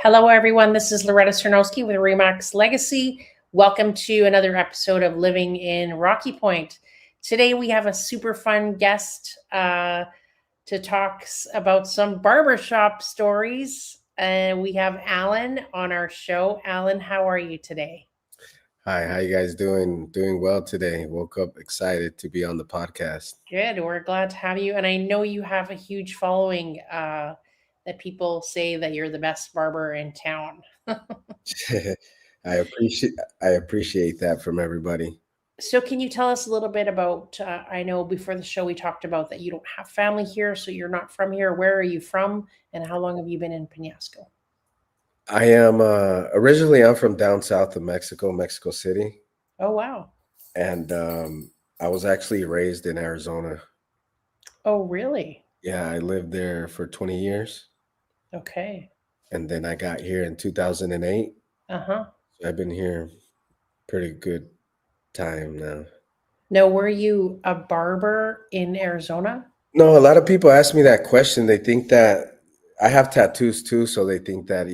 Hello, everyone. This is Loretta Sernowski with Remax Legacy. Welcome to another episode of Living in Rocky Point. Today, we have a super fun guest to talk about some barbershop stories. And we have Alan on our show. Alan, how are you today? Hi, how you guys doing? Doing well today. Woke up excited to be on the podcast. Good. We're glad to have you. And I know you have a huge following that people say that you're the best barber in town. I appreciate I appreciate that from everybody. So, can you tell us a little bit about? I know before the show we talked about that you don't have family here, so you're not from here. Where are you from, and how long have you been in Peñasco? I am originally I'm from down south of Mexico, Mexico City, Oh, wow. and I was actually raised in Arizona. Oh, really? Yeah, I lived there for 20 years, Okay. and then I got here in 2008. Uh huh. So I've been here pretty good time now. Now, were you a barber in Arizona? No, a lot of people ask me that question. They think that I have tattoos too, so they think that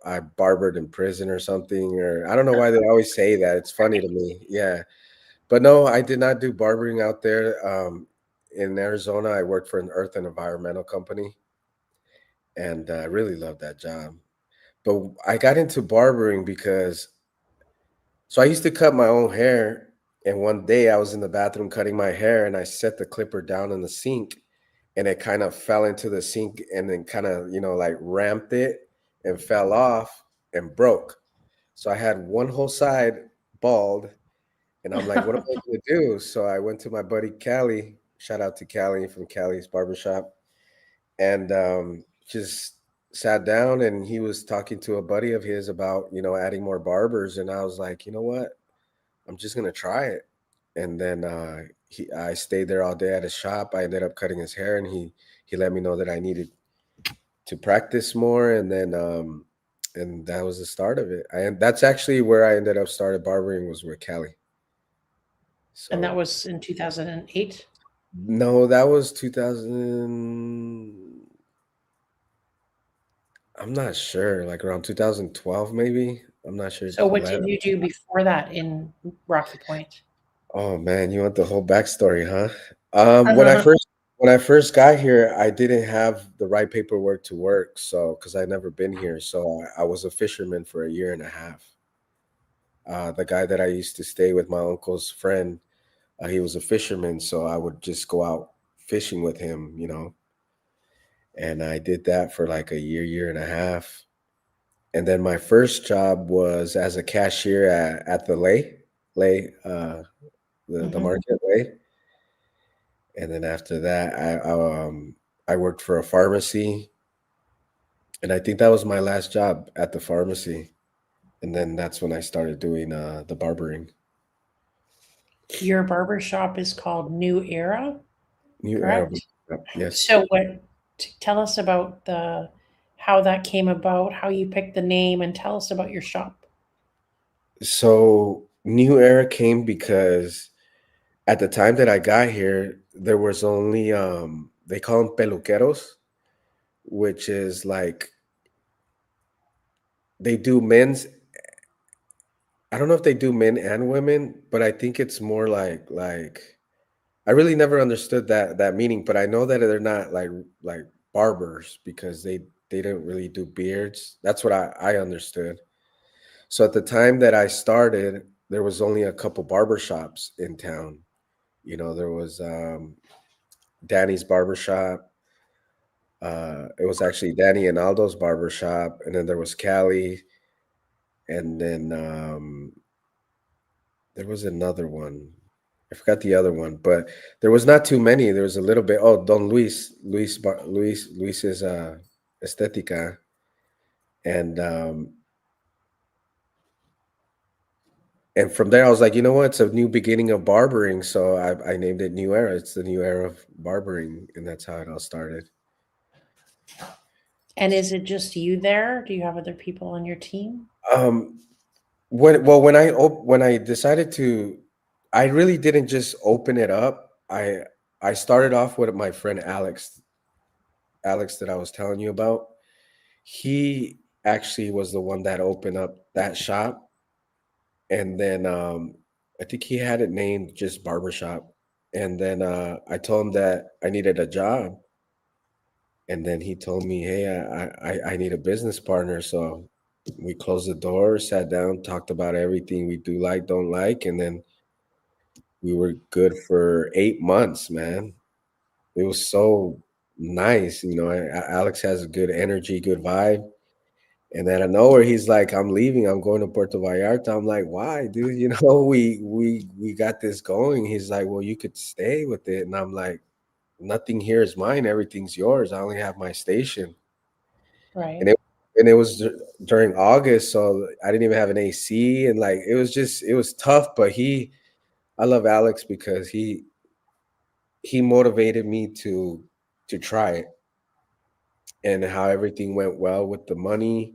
I barbered in prison or something, or I don't know why they always say that. It's funny to me, yeah. But no, I did not do barbering out there. In Arizona, I worked for an earth and environmental company, and I really loved that job. But I got into barbering because I used to cut my own hair, and one day I was in the bathroom cutting my hair, and I set the clipper down in the sink, and it kind of fell into the sink, and then kind of like ramped it and fell off and broke. So I had one whole side bald, and I'm like, what am I gonna do? So I went to my buddy Callie. Shout out to Callie from Callie's Barbershop, and just sat down, and he was talking to a buddy of his about adding more barbers, and I was like, you know what? I'm just gonna try it. And then I stayed there all day at his shop. I ended up cutting his hair, and he let me know that I needed to practice more, and that was the start of it. And that's actually where I ended up started barbering was with Callie. And that So was in 2008. no, that was 2000. I'm not sure, like around 2012 maybe. I'm not sure. So, what did you do before that in Rocky Point? Oh man, you want the whole backstory, huh? When I first got here, I didn't have the right paperwork to work, so because I'd never been here, so I was a fisherman for a year and a half. The guy that I used to stay with, my uncle's friend, he was a fisherman, so I would just go out fishing with him. And I did that for like a year, year and a half. And then my first job was as a cashier at the lay, the Hmm. market lay. And then after that, I worked for a pharmacy, and I think that was my last job at the pharmacy. And then that's when I started doing the barbering. Your barber shop is called New Era, New era. correct? Yes. So, tell us about the how that came about, how you picked the name, and tell us about your shop. So new era came because at the time that I got here, there was only they call them peluqueros, which is like they do men's. I don't know if they do men and women, but I think it's more like I really never understood that meaning, but I know that they're not like barbers because they don't really do beards. That's what I understood. So at the time that I started, there was only a couple barber shops in town. There was Danny's barbershop. It was actually Danny and Aldo's barbershop, and then there was Callie, and then there was another one. I forgot the other one, but there was not too many. There was a little bit. Oh, Don Luis's Estetica, and and from there I was like, you know what? It's a new beginning of barbering, so I named it New Era. It's the new era of barbering, and that's how it all started. And is it just you there? Do you have other people on your team? Um, when I decided to, I really didn't just open it up. I started off with my friend Alex that I was telling you about. He actually was the one that opened up that shop, and then I think he had it named just Barbershop. And then I told him that I needed a job, and then he told me, "Hey, I need a business partner." So we closed the door, sat down, talked about everything we do like, don't like, and then we were good for 8 months, man. It was so nice, you know. Alex has a good energy, good vibe. And then out of nowhere, he's like, "I'm leaving. I'm going to Puerto Vallarta." I'm like, "Why, dude? You know, we got this going." He's like, "Well, you could stay with it." And I'm like, "Nothing here is mine. Everything's yours. I only have my station." Right. And it was during August, so I didn't even have an AC, and like it was tough. But I love Alex because he motivated me to try it, and how everything went well with the money,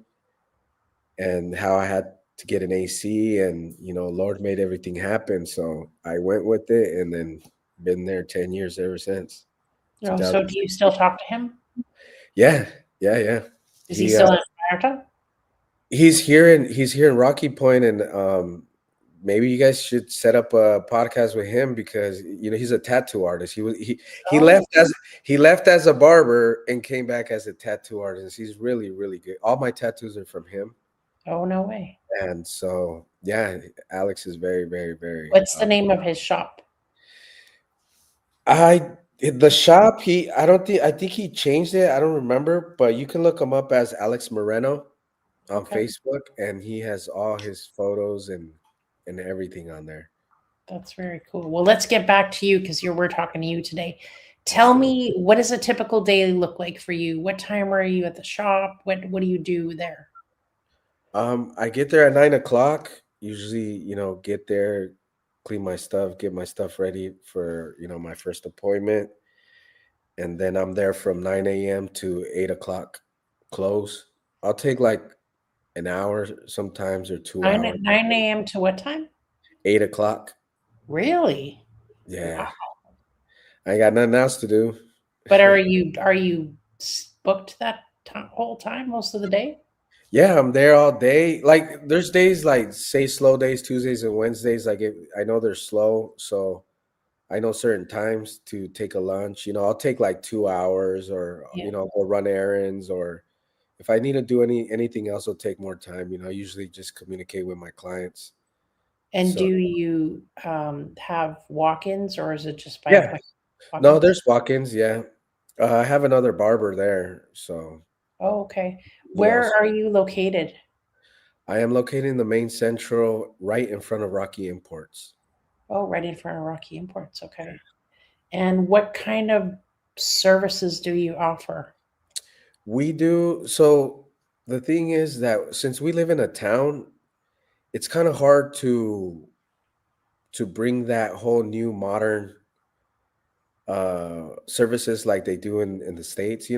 and how I had to get an AC, and Lord made everything happen. So I went with it, and then been there 10 years ever since. Oh, so do you 2006. still talk to him? Yeah, yeah, yeah. Is he He still in Vallarta? he's here in Rocky Point, and maybe you guys should set up a podcast with him because he's a tattoo artist. He Oh, he left as a barber and came back as a tattoo artist. He's really, really good. All my tattoos are from him. oh, no way. And so, yeah, Alex is very, very, very. What's the name of his shop? The shop. I think he changed it. I don't remember, but you can look him up as Alex Moreno on Okay, Facebook, and he has all his photos and everything on there. that's very cool. Well, let's get back to you because we're talking to you today. Tell Sure. me, what does a typical day look like for you? What time are you at the shop? What do you do there? I get there at 9 o'clock. Usually, get there, clean my stuff, get my stuff ready for my first appointment, and then I'm there from 9 a.m. to 8 o'clock close. I'll take like an hour sometimes, or 2 hours. 9 a.m. to what time? 8 o'clock. Really? Wow. Yeah, I ain't got nothing else to do. But are you booked that whole time most of the day? Yeah, I'm there all day. Like, there's days like, say, slow days, Tuesdays and Wednesdays. Like, I know they're slow, so I know certain times to take a lunch. I'll take like 2 hours, or Yeah. go run errands, or if I need to do anything else, will take more time. I usually just communicate with my clients. And do So you have walk-ins or is it just by yeah, appointment? no, Walk-ins. there's walk-ins. Yeah, I have another barber there, so Oh, okay. he Where also. are you located? I am located in the main central, right in front of Rocky Imports. Oh, right in front of Rocky Imports. Okay. And what kind of services do you offer? We do. So the thing is that since we live in a town, it's kind of hard to bring that whole new modern services like they do in the States,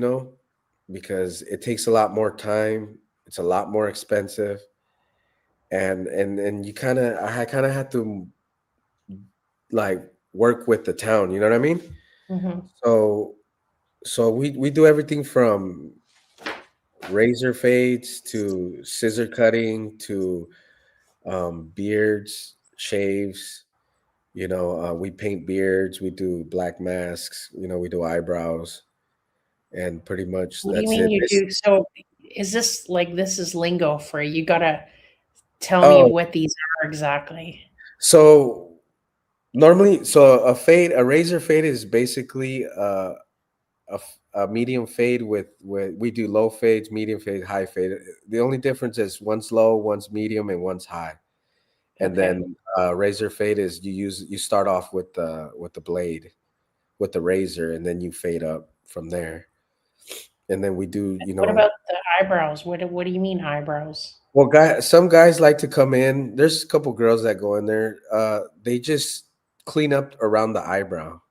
because it takes a lot more time, it's a lot more expensive, and I kind of had to like work with the town, you know what I mean? Hmm. So we do everything from razor fades to scissor cutting to beards, shaves. We paint beards, we do black masks, we do eyebrows, and pretty much What do you that's mean it. you do? So is this like this is lingo for you? You gotta tell me Oh, what these are exactly. so normally, so a razor fade is basically a medium fade with we do low fades, medium fade, high fade. The only difference is one's low, one's medium, and one's high. And Okay. then razor fade is you start off with the blade, with the razor, and then you fade up from there. And then we do, What about the eyebrows? What do you mean eyebrows? well, some guys like to come in. There's a couple girls that go in there. They just clean up around the eyebrow.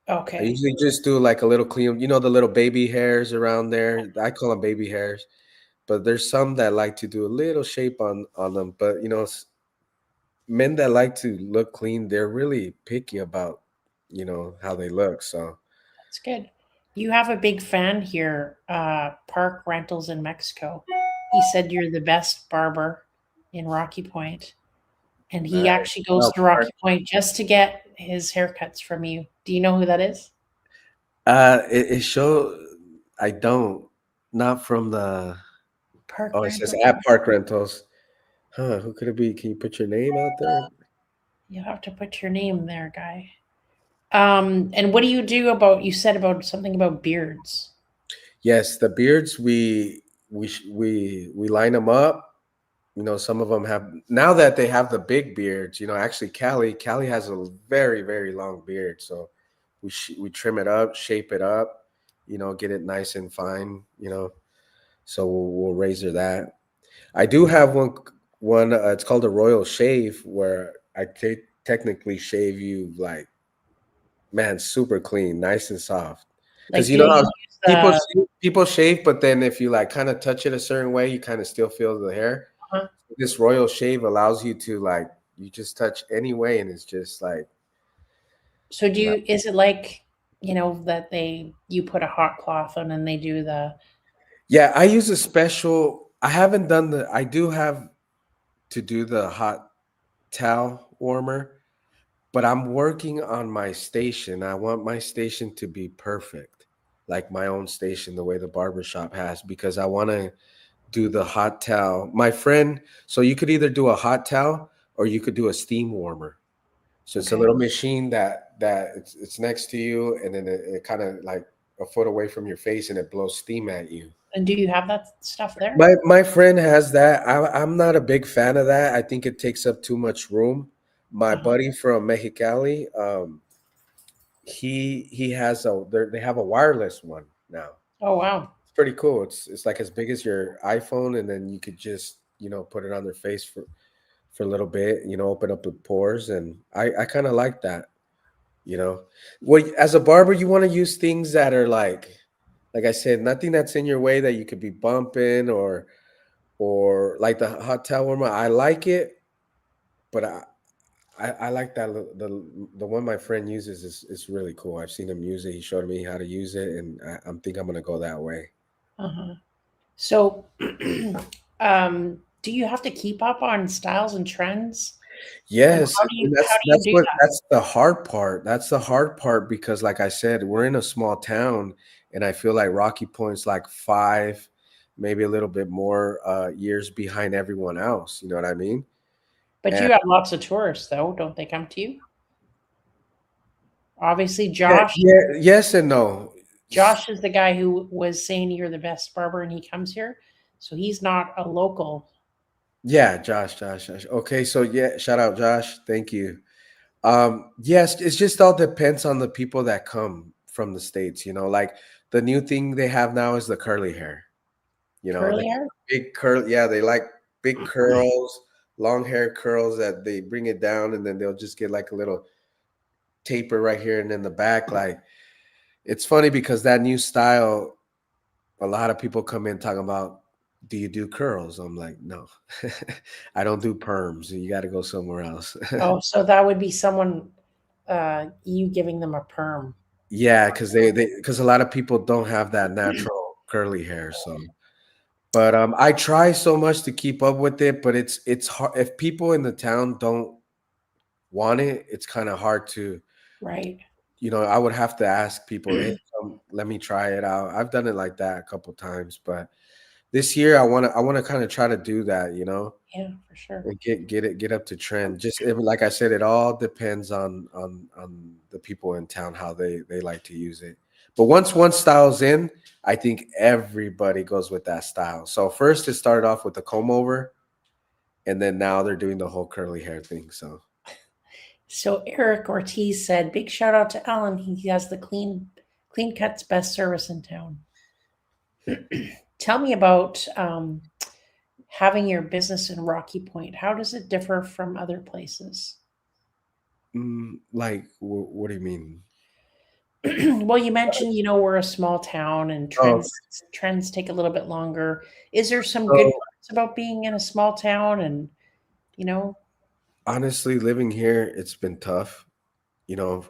I Okay. usually just do like a little clean, the little baby hairs around there. I call them baby hairs, but there's some that like to do a little shape on them. But men that like to look clean, they're really picky about, how they look. So That's good. You have a big fan here, Park Rentals in Mexico. he said you're the best barber in Rocky Point, and he Nice. actually goes Oh, to Rocky Point just to get his haircuts from you. Do you know who that is? it show. I don't. Not from the. Park Oh, it says rental. at Park Rentals. Huh? Who could it be? Can you put your name out there? You have to put your name there, guy. And what do you do about? You said about something about beards. Yes, the beards. We line them up. You know, some of them have now that they have the big beards. You know, actually, Callie has a very long beard, so we trim it up, shape it up. You know, get it nice and fine. You know, so we'll razor that. I do have one. It's called a royal shave, where I technically shave you like, man, super clean, nice and soft. Because Like, you do know you how use the? people shave, but then if you like kind of touch it a certain way, you kind of still feel the hair. Uh, This royal shave allows you to like you just touch any way, and it's just so do like you? Is it like that you put a hot cloth on and they do the? yeah. I use a special. I haven't done the. I do have to do the hot towel warmer, but I'm working on my station. I want my station to be perfect, like my own station, the way the barbershop has, because I want to do the hot towel. My friend, so you could either do a hot towel or you could do a steam warmer. So it's a Okay. little machine that it's next to you, and then it kind of like a foot away from your face, and it blows steam at you. And do you have that stuff there? My friend has that. I'm not a big fan of that. I think it takes up too much room. My Uh-huh. buddy from Mexicali, he has they have a wireless one now. Oh wow. It's pretty cool. It's like as big as your iPhone, and then you could just put it on their face for a little bit. Open up the pores, and I kind of like that. Well, as a barber, you want to use things that are like I said, nothing that's in your way that you could be bumping or like the hot towel warmer. I like it, but I like that the one my friend uses is really cool. I've seen him use it. He showed me how to use it, and I'm think I'm gonna go that way. Uh-huh. So, do you have to keep up on styles and trends? And Yes, and how that's do you do that? that's the hard part. That's the hard part because, like I said, we're in a small town, and I feel like Rocky Point's like 5, maybe a little bit more years behind everyone else. You know what I mean? But And you have lots of tourists, though, don't they come to you? Obviously, yeah, Josh. yeah, yes and no. Josh is the guy who was saying you're the best barber, and he comes here, so he's not a local. Yeah, Josh. Okay, so yeah, shout out Josh. Thank you. Yes, it's just all depends on the people that come from the States. Like the new thing they have now is the curly hair. They Curly have hair. big curl. Yeah, they like big curls, long hair curls that they bring it down, and then they'll just get like a little taper right here and in the back. Like it's funny because that new style, a lot of people come in talking about, do you do curls? I'm like, no, I don't do perms. You got to go somewhere else. Oh, so that would be someone, you giving them a perm. Yeah, because because a lot of people don't have that natural curly hair. So, but I try so much to keep up with it, but it's hard if people in the town don't want it. It's kind of hard to, Right. I would have to ask people, hey, let me try it out. I've done it like that a couple times, but this year I want to kind of try to do that, Yeah, for sure. and get up to trend. Like I said, it all depends on the people in town how they like to use it. But once one style's in, I think everybody goes with that style. So first it started off with the comb over, and then now they're doing the whole curly hair thing. So So Eric Ortiz said, "Big shout out to Alan. He has the clean cuts best service in town." Tell me about having your business in Rocky Point. How does it differ from other places? like what do you mean? Well, you mentioned we're a small town and Oh, trends take a little bit longer. Is there some good so parts about being in a small town and you know honestly, living here, it's been tough,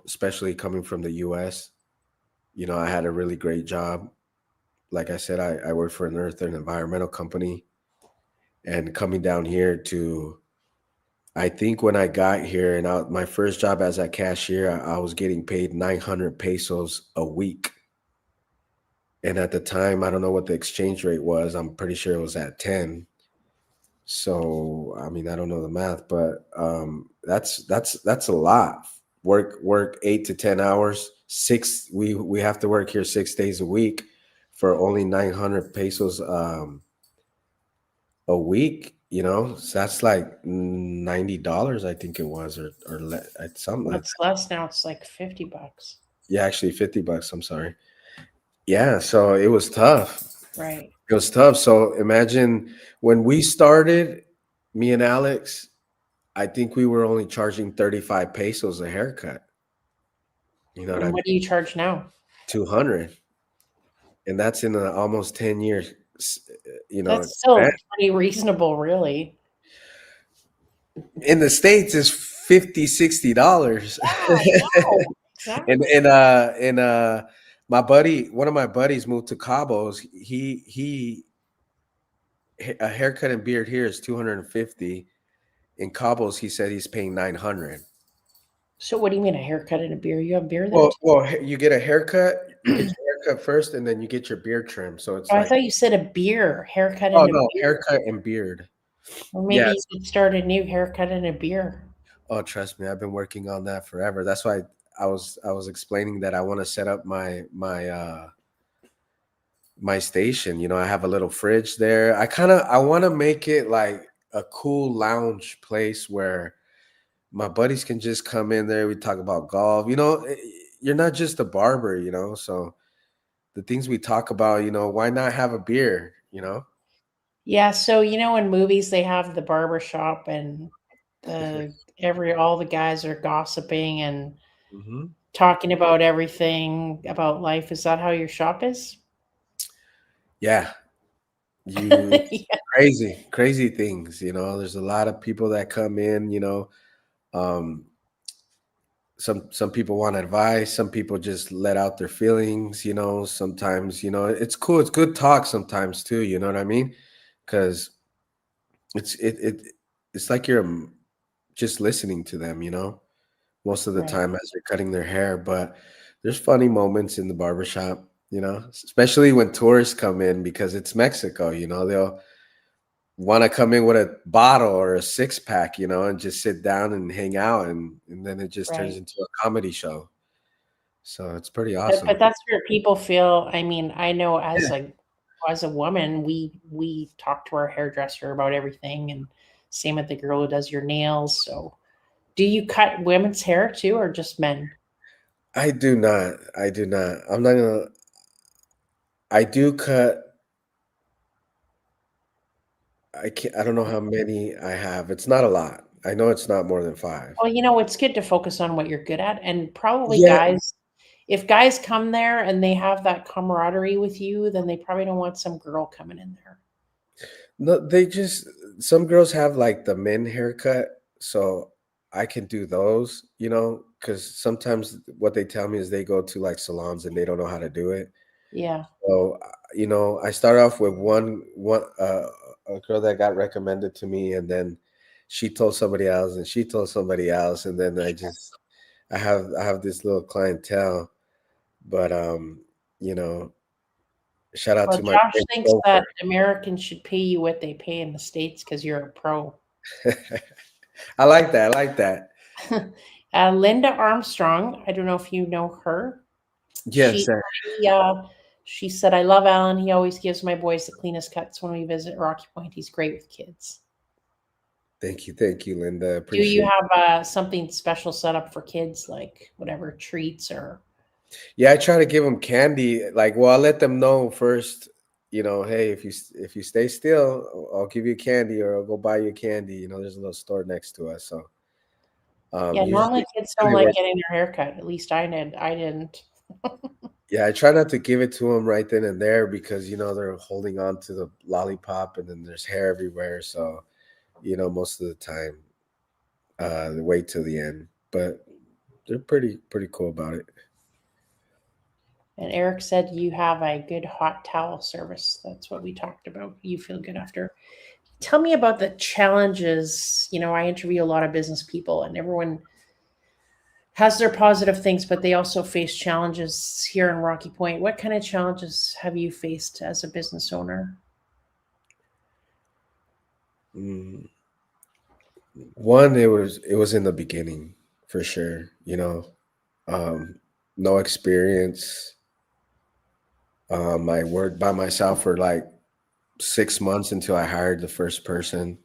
especially coming from the US. I had a really great job. Like I said, I worked for an earth and environmental company. and coming down here to, I think when I got here and my first job as a cashier, I was getting paid 900 pesos a week. And at the time, I don't know what the exchange rate was. I'm pretty sure it was at 10. So, I mean, I don't know the math, but that's a lot. Work 8 to 10 hours. We have to work here 6 days a week for only 900 pesos a week. So that's like $90, I think it was, or something Well, like it's less now. It's like $50. Yeah, actually $50. I'm sorry. Yeah, so it was tough. Right. It was tough. So imagine when we started, me and Alex, I think we were only charging 35 pesos a haircut. You know what I And mean? what do you charge now? 200. And that's in almost 10 years, That's span. still pretty reasonable, really. In the States is 50, $60. Yeah, I know. and Exactly. and one of my buddies moved to Cabos. He a haircut and beard here is 250. In Cabos, he said he's paying 900. So what do you mean a haircut and a beer? You have beer there Well, too? you get a haircut. You get your haircut first, and then you get your beard trim. So it's Oh, I like, thought you said a beer, haircut oh and a no, beer. haircut and beard. Or maybe you Yes. could start a new haircut and a beer. Oh, trust me, I've been working on that forever. That's why I was explaining that I want to set up my station. I have a little fridge there. I want to make it like a cool lounge place where my buddies can just come in there. We talk about golf. You're not just a barber, so the things we talk about, why not have a beer? Yeah, so in movies they have the barber shop and the every all the guys are gossiping and Hmm. talking about everything about life. Is that how your shop is? Yeah, you Yeah, crazy, crazy things. There's a lot of people that come in. Um, some people want advice. Some people just let out their feelings. Sometimes it's cool. It's good talk sometimes too. You know what I mean? Because it's like you're just listening to them. Most of the right. time as they're cutting their hair. But there's funny moments in the barbershop, especially when tourists come in because it's Mexico. They'll want to come in with a bottle or a six pack, and just sit down and hang out, and then it just turns Right. into a comedy show. So it's pretty But awesome. that's where people feel. I mean, I know Yeah. as a woman, we talk to our hairdresser about everything, and same with the girl who does your nails. So, do you cut women's hair too, or just men? I do not. I do not. I'm not gonna. I do cut. I can't. I don't know how many I have. It's not a lot. I know it's not more than five. Well, it's good to focus on what you're good at, and probably Yeah. guys. If guys come there and they have that camaraderie with you, then they probably don't want some girl coming in there. No, some girls have like the men haircut, so I can do those, because sometimes what they tell me is they go to like salons and they don't know how to do it. Yeah. So, I start off with one a girl that got recommended to me, and then she told somebody else, and she told somebody else, and then I have this little clientele. But you know, shout out Well, to my Josh great thinks that chauffeur. Americans should pay you what they pay in the States because you're a pro. I like that. I like that. Linda Armstrong, I don't know if you know her. Yes, She sir. she, uh, she said, "I love Alan. He always gives my boys the cleanest cuts when we visit Rocky Point. He's great with kids." Thank you, Linda. Do you Appreciate it. have something special set up for kids, like whatever treats or? Yeah, I try to give them candy. Like, well, I'll let them know first. Hey, if you stay still, I'll give you candy, or I'll go buy you candy. There's a little store next to us, so Yeah, normally kids don't usually like works. getting their hair cut. At least I did. I didn't. Yeah, I try not to give it to them right then and there because they're holding on to the lollipop, and then there's hair everywhere. So most of the time, they wait till the end. But they're pretty cool about it. And Eric said you have a good hot towel service. That's what we talked about. You feel good after. Tell me about the challenges. I interview a lot of business people, and everyone has their positive things, but they also face challenges here in Rocky Point. What kind of challenges have you faced as a business owner? Mm, One, it was in the beginning for sure. No experience. I worked by myself for like 6 months until I hired the first person.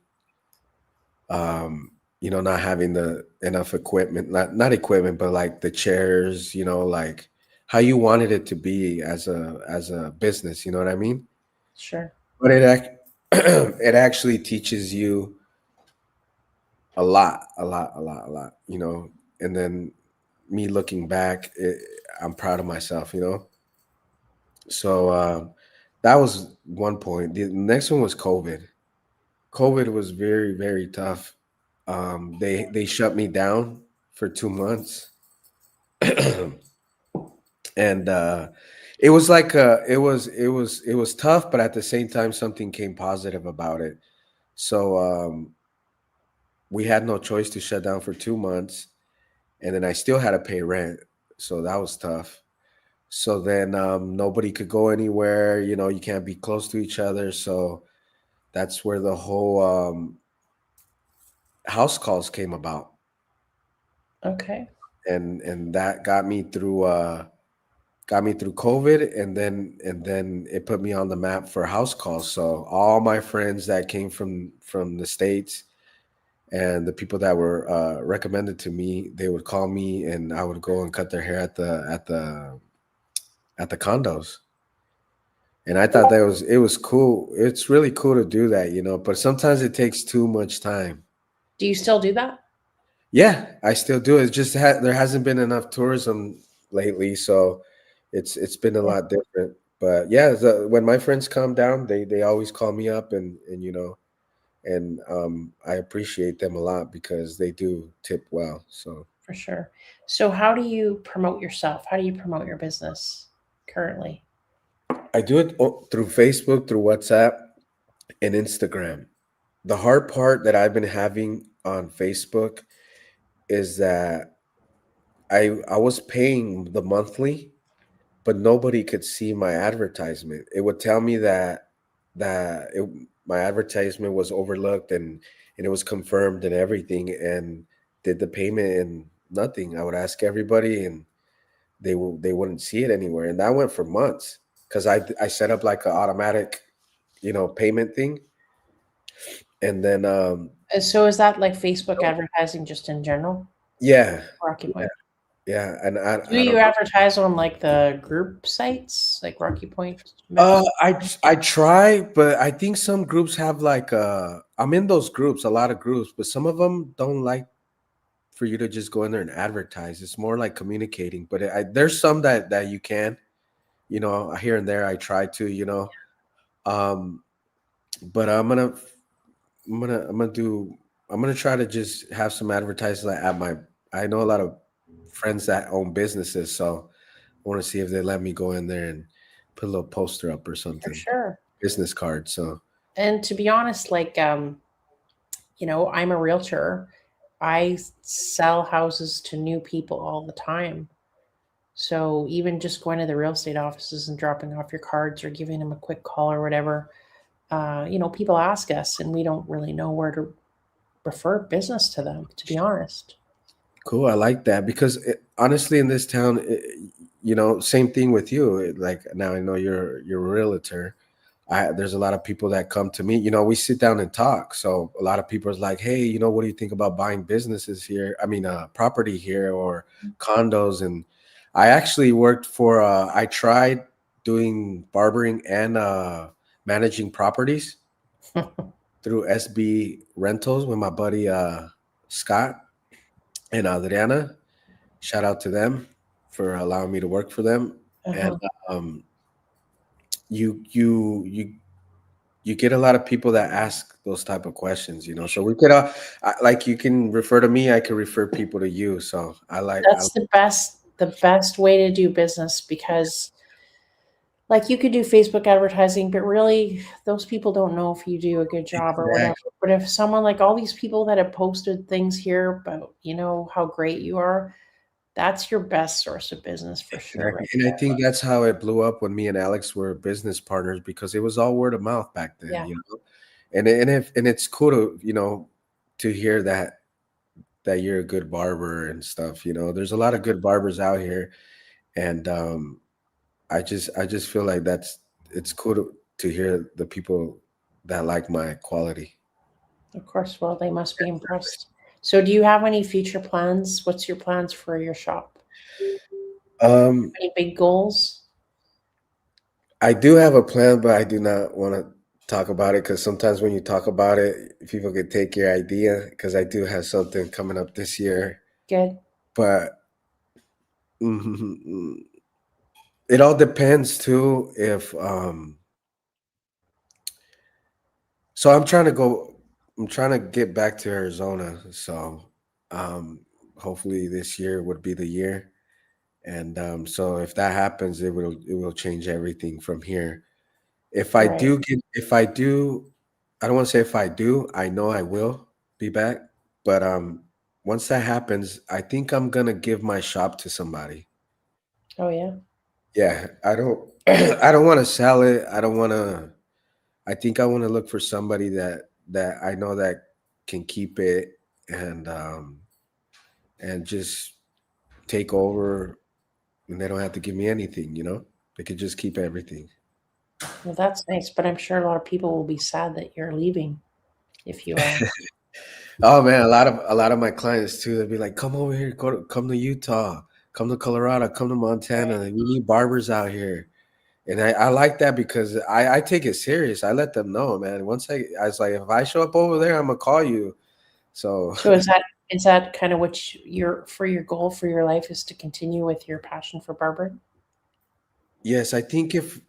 Not having the enough equipment, not equipment, but like the chairs, like how you wanted it to be as a business, you know what I mean? Sure. But it actually teaches you a lot, a lot, a lot, a lot, and then me looking back, I'm proud of myself, So that was one point. The next one was COVID. COVID was very, very tough. They shut me down for 2 months, and it was like it was tough, but at the same time, something came positive about it. So we had no choice to shut down for 2 months, and then I still had to pay rent, so that was tough. So then nobody could go anywhere. You can't be close to each other. So that's where the whole house calls came about, Okay. and that got me through COVID, and then it put me on the map for house calls. So all my friends that came from the states and the people that were recommended to me, they would call me, and I would go and cut their hair at the condos. And I thought it was cool. It's really cool to do that, but sometimes it takes too much time. Do you still do that? Yeah, I still do. It's just there hasn't been enough tourism lately, so it's been a Yeah, lot different. But yeah, when my friends come down, they always call me up, and I appreciate them a lot because they do tip well. So for sure. So, how do you promote yourself? How do you promote your business currently? I do it through Facebook, through WhatsApp, and Instagram. The hard part that I've been having on Facebook is that I was paying the monthly, but nobody could see my advertisement. It would tell me that my advertisement was overlooked, and it was confirmed and everything, and did the payment and nothing. I would ask everybody, and they wouldn't see it anywhere, and that went for months because I set up like an automatic payment thing, and then So, is that like Facebook advertising just in general? yeah, Rocky yeah, Point. yeah, and I Do I you don't know. advertise on like the group sites, like Rocky Point Metro? I try, but I think some groups have like I'm in those groups, a lot of groups, but some of them don't like for you to just go in there and advertise. It's more like communicating. But there's some that you can, here and there. I try to, um, but I'm gonna try to just have some advertising at my. I know a lot of friends that own businesses, so I want to see if they let me go in there and put a little poster up or For something, sure. business card. So And to be honest, like I'm a realtor. I sell houses to new people all the time. So even just going to the real estate offices and dropping off your cards or giving them a quick call or whatever, people ask us and we don't really know where to refer business to them, to be honest. cool. I like that because honestly, in this town, same thing with you. Like now, I know you're a realtor. There's a lot of people that come to me. We sit down and talk. So a lot of people is like, hey, what do you think about buying businesses here? I mean, property here or condos. And I actually worked for. I tried doing barbering and managing properties through SB Rentals with my buddy Scott and Adriana. Shout out to them for allowing me to work for them. And Uh-huh. um, you get a lot of people that ask those type of questions. So we could like you can refer to me, I can refer people to you. So I like. That's the best way to do business because Like you could do Facebook advertising, but really those people don't know if you do a good job or whatever. Exactly. But if someone like all these people that have posted things here about, how great you are, that's your best source of business for sure, Exactly, right and I there. think that's how it blew up when me and Alex were business partners because it was all word of mouth back then, Yeah, and it's cool to to hear that you're a good barber and stuff. There's a lot of good barbers out here, and I just feel like it's cool to hear the people that like my quality. of course. Well, they must be impressed. So, do you have any future plans? What's your plans for your shop? Um, Any big goals? I do have a plan, but I do not want to talk about it because sometimes when you talk about it, people can take your idea. Because I do have something coming up this year, Good. but it all depends too. If so, I'm trying to go. I'm trying to get back to Arizona. So, um, hopefully this year would be the year. And so, if that happens, it will change everything from here. Right. If I do, I don't want to say if I do, I know I will be back. But once that happens, I think I'm gonna give my shop to somebody. Oh, yeah. Yeah, I don't, I don't want to sell it. I don't want to. I think I want to look for somebody that I know that can keep it and and just take over, and they don't have to give me anything. They could just keep everything. Well, that's nice. But I'm sure a lot of people will be sad that you're leaving if you are. Oh man, a lot of my clients too. They'd be like, "Come over here, come to Utah, come to Colorado, come to Montana. We need barbers out here." And I like that because I take it serious. I let them know, man. I was like, if I show up over there, I'm gonna call you. So So is that kind of what your goal for your life is to continue with your passion for barbering? yes, I think if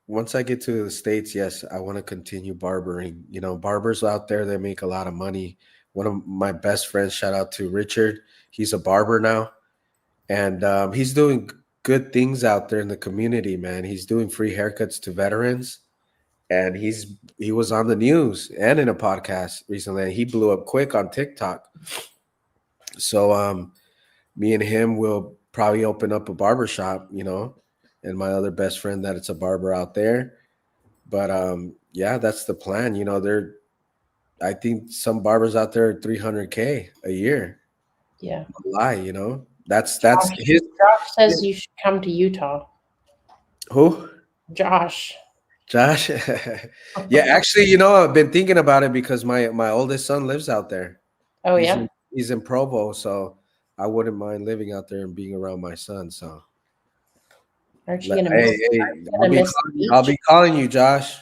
once I get to the States, yes, I want to continue barbering. Barbers out there, they make a lot of money. One of my best friends, shout out to Richard. He's a barber now, and he's doing good things out there in the community, man. He's doing free haircuts to veterans, and he was on the news and in a podcast recently. And he blew up quick on TikTok. So me and him will probably open up a barber shop, and my other best friend that it's a barber out there. But yeah, that's the plan. There I think some barbers out there are 300K a year. Yeah. Lie, that's his. Josh says you should come to Utah. Who? Josh. Josh? Yeah, actually, I've been thinking about it because my oldest son lives out there. Oh, He's yeah. in he's in Provo, so I wouldn't mind living out there and being around my son. So, Aren't you gonna hey, miss? hey, Aren't you gonna miss the I'll be beach? calling you, Josh.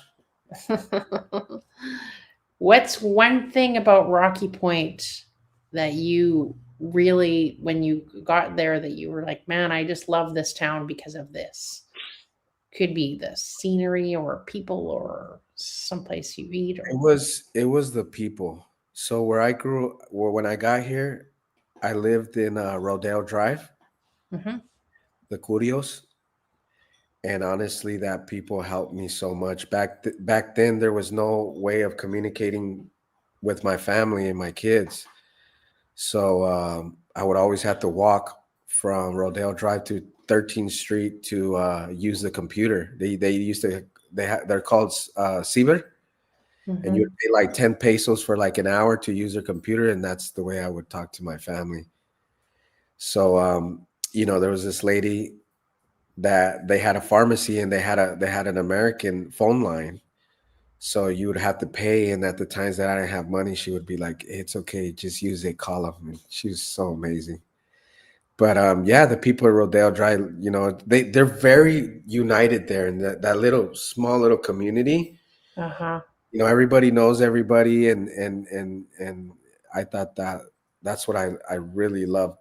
What's one thing about Rocky Point that you really, when you got there, that you were like, man, I just love this town because of this? Could be the scenery or people or someplace you eat or. It was the people. So when I got here, I lived in Rodale Drive, Mhm. the Curios, and honestly, that people helped me so much. Back then, there was no way of communicating with my family and my kids, so I would always have to walk from Rodale Drive to 13th Street to use the computer. They used to they're called Ciber, and you would Mhm. pay like 10 pesos for like an hour to use their computer, and that's the way I would talk to my family. So there was this lady that they had a pharmacy, and they had an American phone line. So you would have to pay, and at the times that I didn't have money, she would be like, "It's okay, just use it, call them." And she was so amazing. But yeah, the people at Rodale Drive, they're very united there in that little small little community. Uh-huh. Everybody knows everybody, and I thought that's what I really loved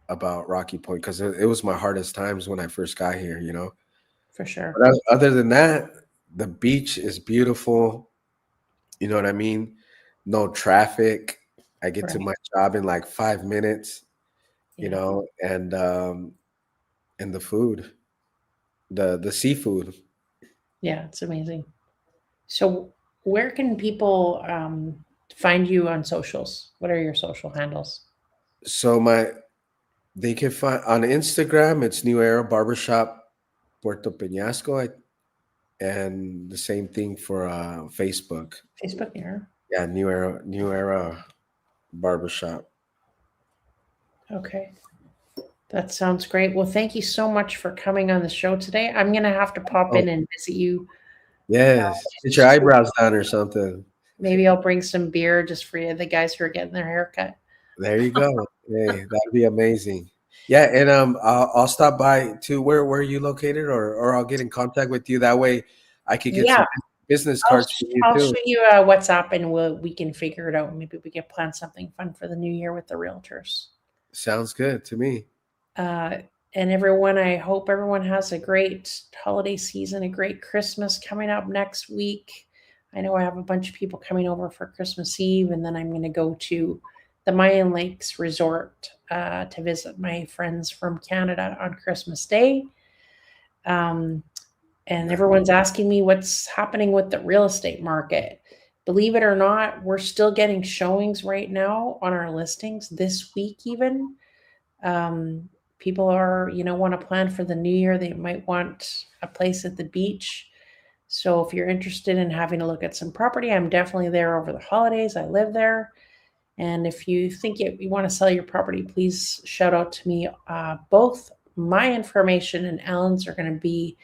about Rocky Point because it was my hardest times when I first got here. For sure. But other than that, the beach is beautiful. You know what I mean? No traffic. I get to Right. my job in like 5 minutes. Yeah. And the food. the seafood. Yeah, it's amazing. So, where can people find you on socials? What are your social handles? So they can find on Instagram. It's New Era Barbershop Puerto Peñasco, and the same thing for Facebook. Facebook, yeah. Yeah, New Era Barbershop. Okay. That sounds great. Well, thank you so much for coming on the show today. I'm going to have to pop Oh, in and visit you. yes. Get your eyebrows done or something. Maybe I'll bring some beer just for you, the guys who are getting their haircut. There you go. Hey, that'd be amazing. Yeah, and I'll stop by to where are you located, or I'll get in contact with you. That way, I could get Yeah, some business cards for you I'll too. shoot you WhatsApp and we can figure it out. Maybe we can plan something fun for the new year with the realtors. Sounds good to me. Uh, and everyone, I hope everyone has a great holiday season, a great Christmas coming up next week. I know I have a bunch of people coming over for Christmas Eve, and then I'm going to go to the Mayan Lakes Resort to visit my friends from Canada on Christmas Day. Um, and everyone's asking me what's happening with the real estate market. Believe it or not, we're still getting showings right now on our listings this week, even. People are, want to plan for the new year. They might want a place at the beach. So if you're interested in having a look at some property, I'm definitely there over the holidays. I live there. And if you think you want to sell your property, please shout out to me. Both my information and Alan's are going to be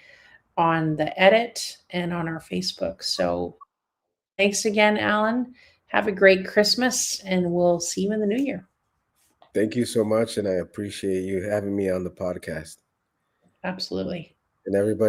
on the edit and on our Facebook. So thanks again, Alan. Have a great Christmas, and we'll see you in the new year. Thank you so much, and I appreciate you having me on the podcast. Absolutely. And everybody.